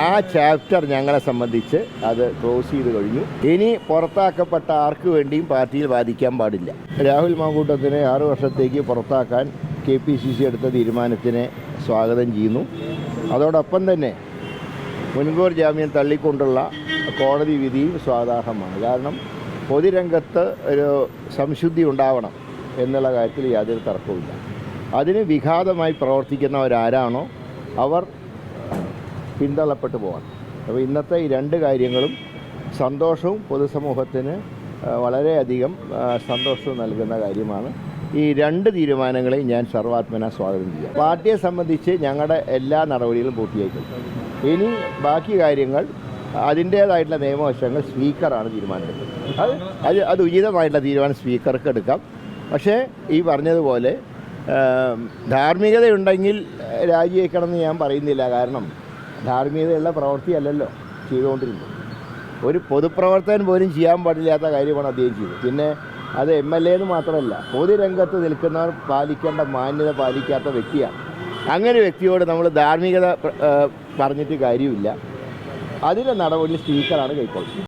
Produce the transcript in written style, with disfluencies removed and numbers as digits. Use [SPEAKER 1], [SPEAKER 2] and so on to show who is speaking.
[SPEAKER 1] ആ ചാപ്റ്റർ ഞങ്ങളെ സംബന്ധിച്ച് അത് ക്ലോസ് ചെയ്ത് കഴിഞ്ഞു. ഇനി പുറത്താക്കപ്പെട്ട ആർക്ക് വേണ്ടിയും പാർട്ടിയിൽ വാദിക്കാൻ പാടില്ല. രാഹുൽ മാങ്കൂട്ടത്തിനെ 6 വർഷത്തേക്ക് പുറത്താക്കാൻ KPCC എടുത്ത തീരുമാനത്തിനെ സ്വാഗതം ചെയ്യുന്നു. അതോടൊപ്പം തന്നെ മുൻകൂർ ജാമ്യം തള്ളിക്കൊണ്ടുള്ള കോടതി വിധിയും സ്വാഗതാർഹമാണ്. കാരണം പൊതുരംഗത്ത് ഒരു സംശുദ്ധി ഉണ്ടാവണം എന്നുള്ള കാര്യത്തിൽ യാതൊരു തർക്കവുമില്ല. അതിന് വിഘാതമായി പ്രവർത്തിക്കുന്നവരാരാണോ അവർ പിന്തള്ളപ്പെട്ടു പോകണം. അപ്പോൾ ഇന്നത്തെ ഈ 2 കാര്യങ്ങളും സന്തോഷവും പൊതുസമൂഹത്തിന് വളരെയധികം സന്തോഷവും നൽകുന്ന കാര്യമാണ്. ഈ 2 തീരുമാനങ്ങളെയും ഞാൻ സർവാത്മന സ്വാഗതം ചെയ്യാം. പാർട്ടിയെ സംബന്ധിച്ച് ഞങ്ങളുടെ എല്ലാ നടപടികളും പൂർത്തിയായിട്ടുണ്ട്. ഇനി ബാക്കി കാര്യങ്ങൾ അതിൻ്റേതായിട്ടുള്ള നിയമവശങ്ങൾ സ്പീക്കറാണ് തീരുമാനമെടുക്കുന്നത്. അത് ഉചിതമായിട്ടുള്ള തീരുമാനം സ്പീക്കർക്ക് എടുക്കാം. പക്ഷേ ഈ പറഞ്ഞതുപോലെ ധാർമ്മികതയുണ്ടെങ്കിൽ രാജിവെക്കണമെന്ന് ഞാൻ പറയുന്നില്ല. കാരണം ധാർമ്മികതയുള്ള പ്രവൃത്തിയല്ലല്ലോ ചെയ്തുകൊണ്ടിരുന്നത്. ഒരു പൊതുപ്രവർത്തകൻ പോലും ചെയ്യാൻ പാടില്ലാത്ത കാര്യമാണ് അദ്ദേഹം ചെയ്തത്. പിന്നെ അത് MLA എന്ന് മാത്രമല്ല, പൊതുരംഗത്ത് നിൽക്കുന്നവർ പാലിക്കേണ്ട മാന്യത പാലിക്കാത്ത വ്യക്തിയാണ്. അങ്ങനെ വ്യക്തിയോട് നമ്മൾ ധാർമ്മികത പറഞ്ഞിട്ട് കാര്യമില്ല. അതിൻ്റെ നടപടി സ്പീക്കറാണ് കൈക്കൊള്ളുന്നത്.